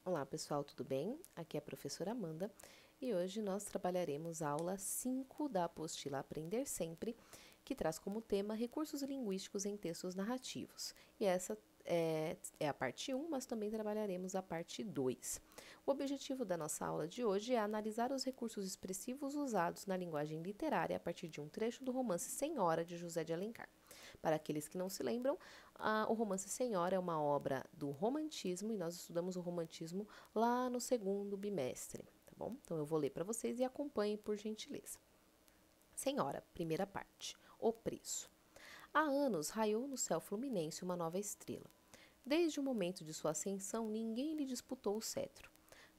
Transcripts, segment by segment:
Olá pessoal, tudo bem? Aqui é a professora Amanda e hoje nós trabalharemos a aula 5 da apostila Aprender Sempre, que traz como tema recursos linguísticos em textos narrativos. E essa é a parte 1, mas também trabalharemos a parte 2. O objetivo da nossa aula de hoje é analisar os recursos expressivos usados na linguagem literária a partir de um trecho do romance Senhora de José de Alencar. Para aqueles que não se lembram, o romance Senhora é uma obra do romantismo e nós estudamos o romantismo lá no segundo bimestre, tá bom? Então eu vou ler para vocês e acompanhem por gentileza. Senhora, primeira parte. O preço. Há anos raiou no céu fluminense uma nova estrela. Desde o momento de sua ascensão, ninguém lhe disputou o cetro.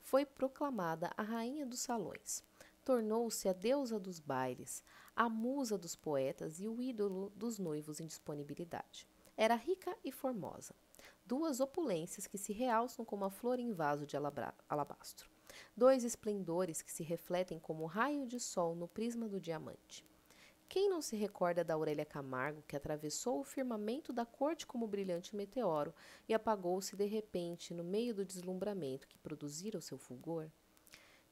Foi proclamada a rainha dos salões. Tornou-se a deusa dos bailes, a musa dos poetas e o ídolo dos noivos em disponibilidade. Era rica e formosa, duas opulências que se realçam como a flor em vaso de alabastro, dois esplendores que se refletem como raio de sol no prisma do diamante. Quem não se recorda da Aurélia Camargo, que atravessou o firmamento da corte como brilhante meteoro e apagou-se de repente no meio do deslumbramento que produzira o seu fulgor?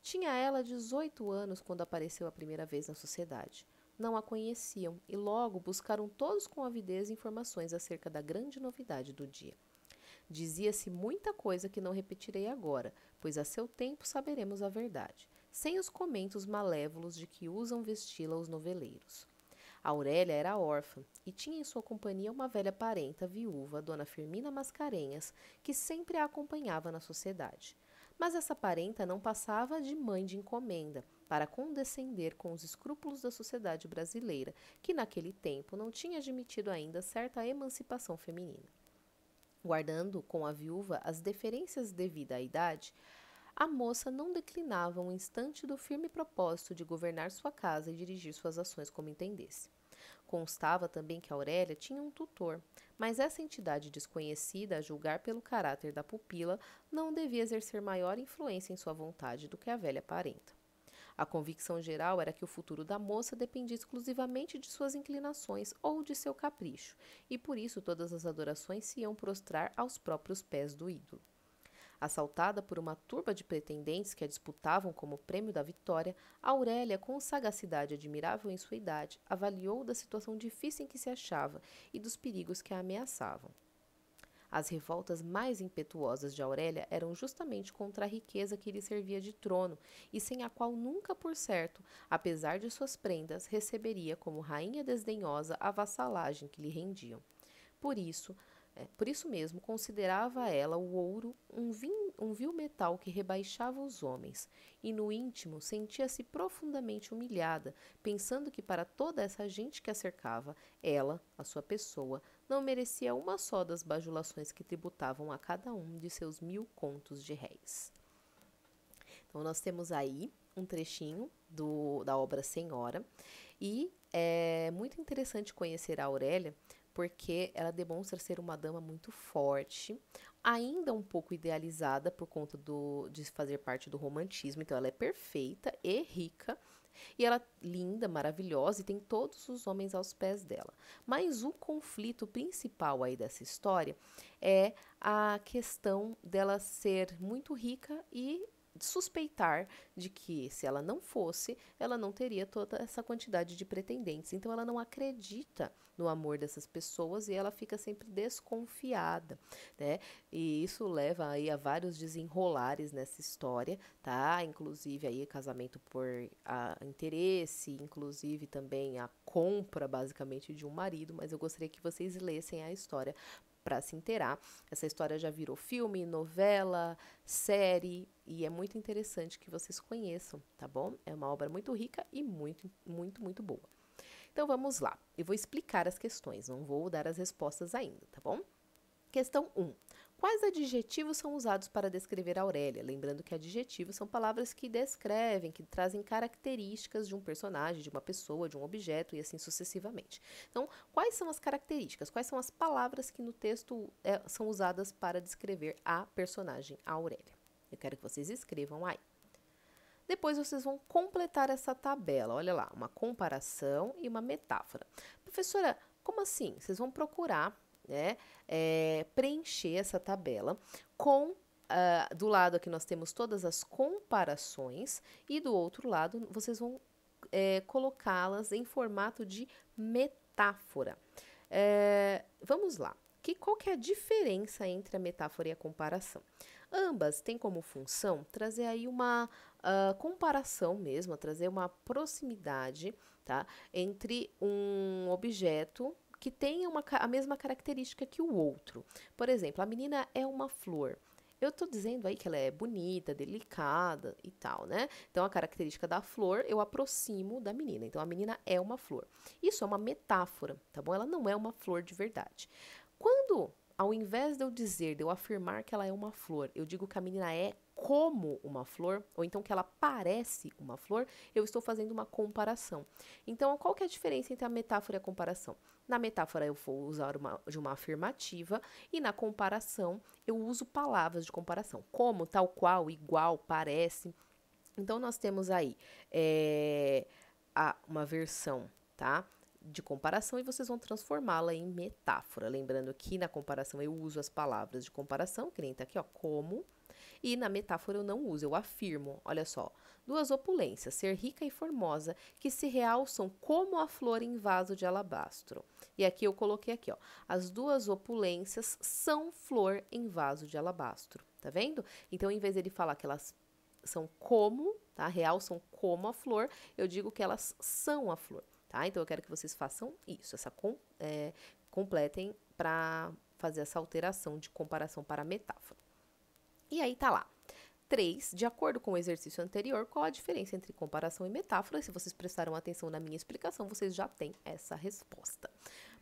Tinha ela 18 anos quando apareceu a primeira vez na sociedade. Não a conheciam e logo buscaram todos com avidez informações acerca da grande novidade do dia. Dizia-se muita coisa que não repetirei agora, pois a seu tempo saberemos a verdade, sem os comentos malévolos de que usam vesti-la os noveleiros. Aurélia era órfã e tinha em sua companhia uma velha parenta viúva, Dona Firmina Mascarenhas, que sempre a acompanhava na sociedade. Mas essa parenta não passava de mãe de encomenda, para condescender com os escrúpulos da sociedade brasileira, que naquele tempo não tinha admitido ainda certa emancipação feminina. Guardando com a viúva as deferências devidas à idade, a moça não declinava um instante do firme propósito de governar sua casa e dirigir suas ações como entendesse. Constava também que Aurélia tinha um tutor, mas essa entidade desconhecida, a julgar pelo caráter da pupila, não devia exercer maior influência em sua vontade do que a velha parenta. A convicção geral era que o futuro da moça dependia exclusivamente de suas inclinações ou de seu capricho, e por isso todas as adorações se iam prostrar aos próprios pés do ídolo. Assaltada por uma turba de pretendentes que a disputavam como prêmio da vitória, Aurélia, com sagacidade admirável em sua idade, avaliou da situação difícil em que se achava e dos perigos que a ameaçavam. As revoltas mais impetuosas de Aurélia eram justamente contra a riqueza que lhe servia de trono e sem a qual nunca, por certo, apesar de suas prendas, receberia como rainha desdenhosa a vassalagem que lhe rendiam. Por isso mesmo, considerava ela o ouro um vil metal que rebaixava os homens, e no íntimo sentia-se profundamente humilhada, pensando que para toda essa gente que a cercava, ela, a sua pessoa, não merecia uma só das bajulações que tributavam a cada um de seus 1000 contos de réis. Então, nós temos aí um trechinho da obra Senhora, e é muito interessante conhecer a Aurélia, porque ela demonstra ser uma dama muito forte, ainda um pouco idealizada por conta de fazer parte do romantismo. Então, ela é perfeita e rica, e ela é linda, maravilhosa, e tem todos os homens aos pés dela. Mas o conflito principal aí dessa história é a questão dela ser muito rica e suspeitar de que, se ela não fosse, ela não teria toda essa quantidade de pretendentes. Então, ela não acredita no amor dessas pessoas e ela fica sempre desconfiada, né? E isso leva aí a vários desenrolares nessa história, tá? Inclusive aí casamento por interesse, inclusive também a compra, basicamente, de um marido. Mas eu gostaria que vocês lessem a história para se inteirar. Essa história já virou filme, novela, série, e é muito interessante que vocês conheçam, tá bom? É uma obra muito rica e muito, muito, muito boa. Então vamos lá. Eu vou explicar as questões, não vou dar as respostas ainda, tá bom? Questão 1. Quais adjetivos são usados para descrever Aurélia? Lembrando que adjetivos são palavras que descrevem, que trazem características de um personagem, de uma pessoa, de um objeto e assim sucessivamente. Então, quais são as características? Quais são as palavras que no texto são usadas para descrever a personagem Aurélia? Eu quero que vocês escrevam aí. Depois vocês vão completar essa tabela. Olha lá, uma comparação e uma metáfora. Professora, como assim? Vocês vão procurar, né, preencher essa tabela com do lado aqui nós temos todas as comparações e do outro lado vocês vão colocá-las em formato de metáfora. Vamos lá. Qual que é a diferença entre a metáfora e a comparação? Ambas têm como função trazer aí uma comparação mesmo, trazer uma proximidade, tá, entre um objeto que tenha a mesma característica que o outro. Por exemplo, a menina é uma flor. Eu tô dizendo aí que ela é bonita, delicada e tal, né? Então, a característica da flor eu aproximo da menina. Então, a menina é uma flor. Isso é uma metáfora, tá bom? Ela não é uma flor de verdade. Quando, ao invés de eu afirmar que ela é uma flor, eu digo que a menina é como uma flor, ou então que ela parece uma flor, eu estou fazendo uma comparação. Então, qual que é a diferença entre a metáfora e a comparação? Na metáfora, eu vou usar uma afirmativa, e na comparação, eu uso palavras de comparação, como, tal qual, igual, parece. Então, nós temos aí uma versão, tá, de comparação, e vocês vão transformá-la em metáfora. Lembrando que na comparação eu uso as palavras de comparação, que nem tá aqui, ó, como, e na metáfora eu não uso, eu afirmo. Olha só, duas opulências, ser rica e formosa, que se realçam como a flor em vaso de alabastro. E aqui eu coloquei aqui, ó, as duas opulências são flor em vaso de alabastro, tá vendo? Então, em vez dele falar que elas são como, tá, realçam como a flor, eu digo que elas são a flor. Tá? Então, eu quero que vocês façam isso, completem para fazer essa alteração de comparação para a metáfora. E aí tá lá. 3. De acordo com o exercício anterior, qual a diferença entre comparação e metáfora? Se vocês prestaram atenção na minha explicação, vocês já têm essa resposta.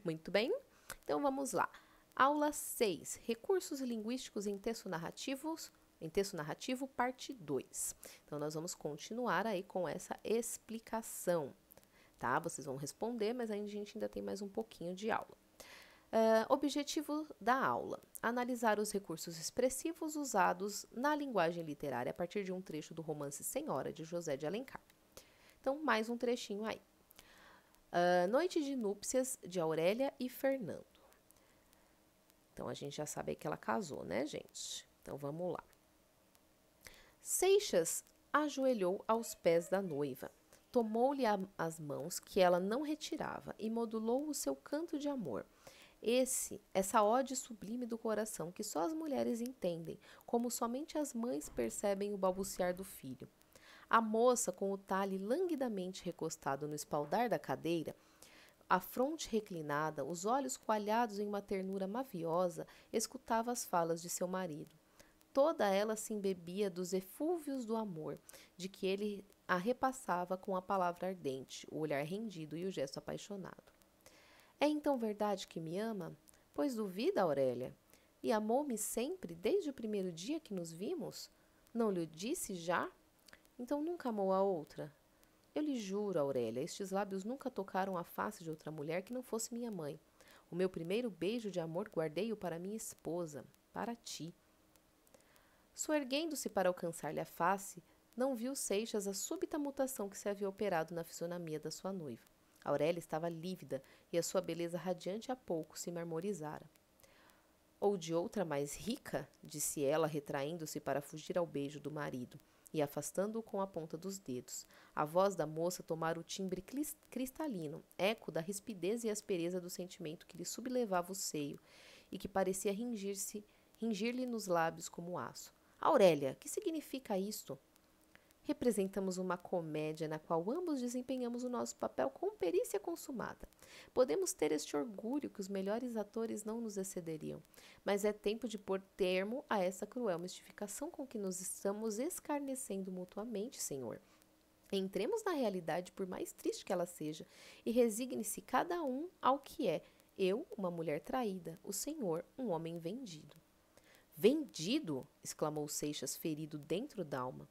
Muito bem? Então, vamos lá. Aula 6. Recursos linguísticos em texto narrativo, parte 2. Então, nós vamos continuar aí com essa explicação. Tá? Vocês vão responder, mas a gente ainda tem mais um pouquinho de aula. Objetivo da aula: analisar os recursos expressivos usados na linguagem literária a partir de um trecho do romance Senhora, de José de Alencar. Então, mais um trechinho aí. Noite de núpcias de Aurélia e Fernando. Então, a gente já sabe que ela casou, né, gente? Então, vamos lá. Seixas ajoelhou aos pés da noiva. Tomou-lhe as mãos, que ela não retirava, e modulou o seu canto de amor. Essa ode sublime do coração, que só as mulheres entendem, como somente as mães percebem o balbuciar do filho. A moça, com o talhe languidamente recostado no espaldar da cadeira, a fronte reclinada, os olhos coalhados em uma ternura maviosa, escutava as falas de seu marido. Toda ela se embebia dos eflúvios do amor, de que ele a repassava com a palavra ardente, o olhar rendido e o gesto apaixonado. É então verdade que me ama? Pois duvida, Aurélia? E amou-me sempre, desde o primeiro dia que nos vimos? Não lhe disse já? Então nunca amou a outra? Eu lhe juro, Aurélia, estes lábios nunca tocaram a face de outra mulher que não fosse minha mãe. O meu primeiro beijo de amor guardei-o para minha esposa, para ti. Soerguendo-se para alcançar-lhe a face, não viu Seixas a súbita mutação que se havia operado na fisionomia da sua noiva. Aurélia estava lívida e a sua beleza radiante há pouco se marmorizara. Ou de outra mais rica, disse ela, retraindo-se para fugir ao beijo do marido e afastando-o com a ponta dos dedos. A voz da moça tomara o timbre cristalino, eco da rispidez e aspereza do sentimento que lhe sublevava o seio e que parecia ringir-lhe nos lábios como aço. Aurélia, que significa isto? Representamos uma comédia na qual ambos desempenhamos o nosso papel com perícia consumada. Podemos ter este orgulho que os melhores atores não nos excederiam, mas é tempo de pôr termo a essa cruel mistificação com que nos estamos escarnecendo mutuamente, Senhor. Entremos na realidade, por mais triste que ela seja, e resigne-se cada um ao que é. Eu, uma mulher traída, o Senhor, um homem vendido. Vendido? Exclamou Seixas, ferido dentro d'alma.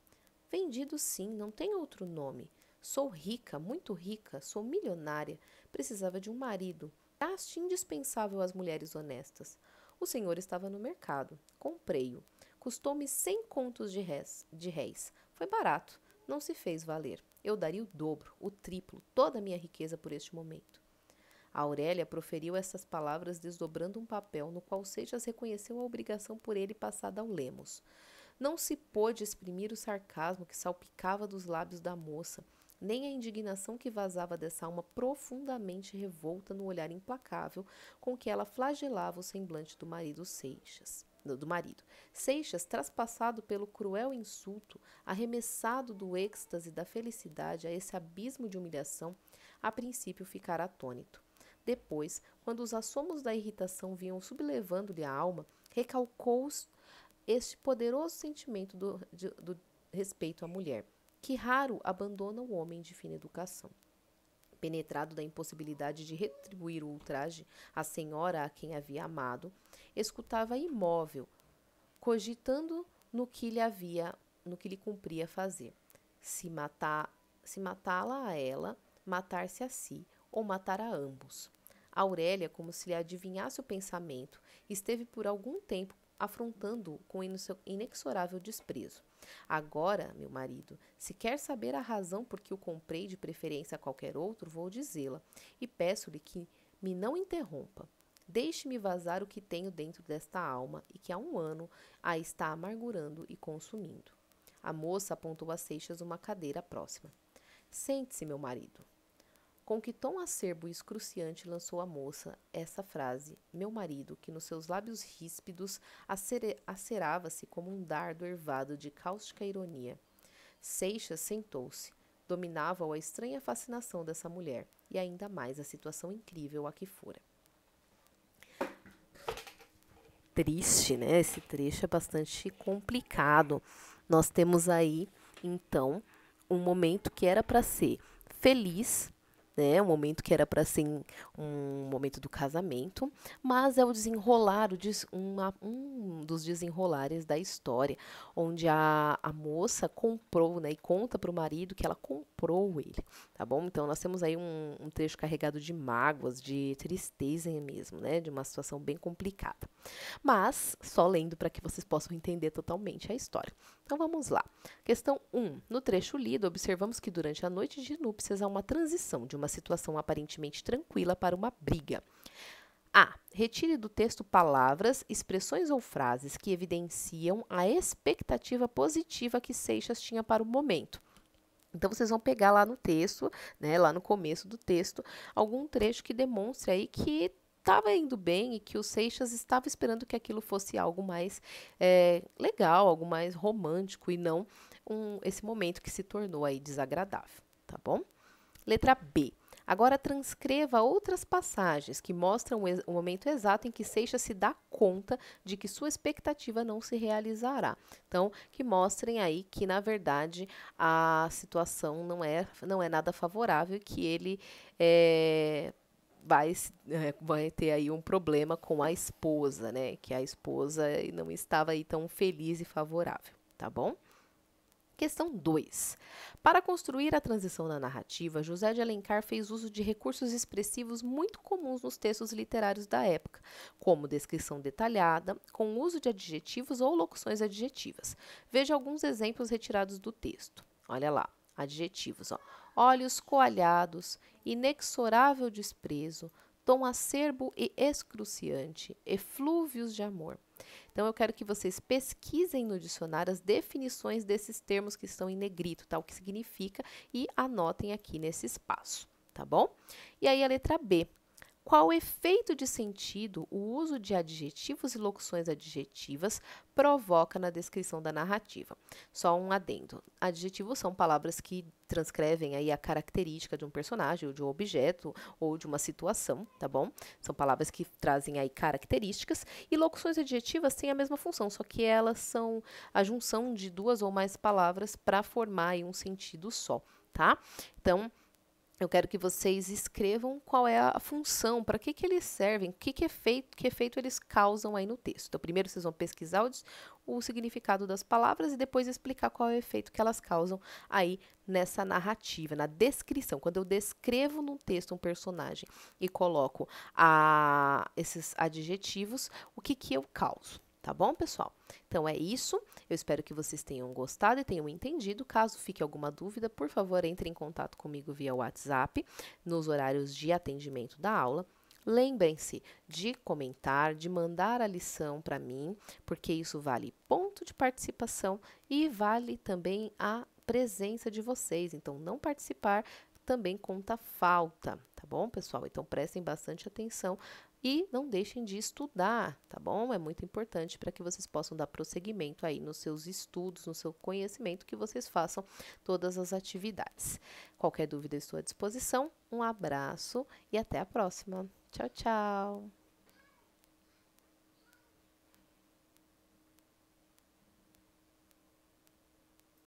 Vendido sim, não tem outro nome. Sou rica, muito rica, sou milionária. Precisava de um marido. Traste indispensável às mulheres honestas. O senhor estava no mercado. Comprei-o. Custou-me 100 contos de réis. Foi barato. Não se fez valer. Eu daria o dobro, o triplo, toda a minha riqueza por este momento. A Aurélia proferiu essas palavras desdobrando um papel no qual Seixas reconheceu a obrigação por ele passada ao Lemos. Não se pôde exprimir o sarcasmo que salpicava dos lábios da moça, nem a indignação que vazava dessa alma profundamente revolta no olhar implacável com que ela flagelava o semblante do marido Seixas. Seixas, traspassado pelo cruel insulto, arremessado do êxtase da felicidade a esse abismo de humilhação, a princípio ficara atônito. Depois, quando os assomos da irritação vinham sublevando-lhe a alma, recalcou este poderoso sentimento do respeito à mulher, que raro abandona o homem de fina educação. Penetrado da impossibilidade de retribuir o ultraje à senhora a quem havia amado, escutava imóvel, cogitando no que lhe cumpria fazer. Se matá-la a ela, matar-se a si, ou matar a ambos. Aurélia, como se lhe adivinhasse o pensamento, esteve por algum tempo afrontando-o com inexorável desprezo. Agora, meu marido, se quer saber a razão por que o comprei de preferência a qualquer outro, vou dizê-la, e peço-lhe que me não interrompa. Deixe-me vazar o que tenho dentro desta alma e que há 1 ano a está amargurando e consumindo. A moça apontou a Seixas uma cadeira próxima. Sente-se, meu marido. Com que tom acerbo e excruciante lançou a moça essa frase, meu marido, que nos seus lábios ríspidos acerava-se como um dardo ervado de cáustica ironia. Seixas sentou-se. Dominava-o a estranha fascinação dessa mulher, e ainda mais a situação incrível a que fora. Triste, né? Esse trecho é bastante complicado. Nós temos aí, então, um momento que era para ser feliz, né, um momento que era para ser um momento do casamento, mas é o desenrolar, um dos desenrolares da história, onde a moça comprou, né, e conta para o marido que ela comprou ele, tá bom? Então, nós temos aí um trecho carregado de mágoas, de tristeza mesmo, né, de uma situação bem complicada. Mas, só lendo para que vocês possam entender totalmente a história. Então, vamos lá. Questão 1. No trecho lido, observamos que durante a noite de núpcias há uma transição de uma situação aparentemente tranquila para uma briga. A. Retire do texto palavras, expressões ou frases que evidenciam a expectativa positiva que Seixas tinha para o momento. Então, vocês vão pegar lá no texto, né, lá no começo do texto, algum trecho que demonstre aí que estava indo bem e que o Seixas estava esperando que aquilo fosse algo mais legal, algo mais romântico e não esse momento que se tornou aí desagradável, tá bom? Letra B. Agora transcreva outras passagens que mostram o momento exato em que Seixas se dá conta de que sua expectativa não se realizará. Então, que mostrem aí que, na verdade, a situação não é nada favorável e que ele vai ter aí um problema com a esposa, né? Que a esposa não estava aí tão feliz e favorável, tá bom? Questão 2. Para construir a transição na narrativa, José de Alencar fez uso de recursos expressivos muito comuns nos textos literários da época, como descrição detalhada, com uso de adjetivos ou locuções adjetivas. Veja alguns exemplos retirados do texto. Olha lá, adjetivos, ó. Olhos coalhados, inexorável desprezo, tom acerbo e excruciante, eflúvios de amor. Então, eu quero que vocês pesquisem no dicionário as definições desses termos que estão em negrito, tá? O que significa, e anotem aqui nesse espaço, tá bom? E aí, a letra B. Qual efeito de sentido o uso de adjetivos e locuções adjetivas provoca na descrição da narrativa? Só um adendo. Adjetivos são palavras que transcrevem aí a característica de um personagem, ou de um objeto, ou de uma situação, tá bom? São palavras que trazem aí características, e locuções adjetivas têm a mesma função, só que elas são a junção de 2 ou mais palavras para formar aí um sentido só, tá? Então, eu quero que vocês escrevam qual é a função, para que eles servem, que efeito eles causam aí no texto. Então, primeiro vocês vão pesquisar o significado das palavras e depois explicar qual é o efeito que elas causam aí nessa narrativa, na descrição. Quando eu descrevo num texto um personagem e coloco esses adjetivos, o que eu causo? Tá bom, pessoal? Então é isso. Eu espero que vocês tenham gostado e tenham entendido. Caso fique alguma dúvida, por favor, entre em contato comigo via WhatsApp nos horários de atendimento da aula. Lembrem-se de comentar, de mandar a lição para mim, porque isso vale ponto de participação e vale também a presença de vocês. Então, não participar também conta falta, tá bom, pessoal? Então, prestem bastante atenção e não deixem de estudar, tá bom? É muito importante para que vocês possam dar prosseguimento aí nos seus estudos, no seu conhecimento, que vocês façam todas as atividades. Qualquer dúvida, estou à disposição. Um abraço e até a próxima. Tchau, tchau!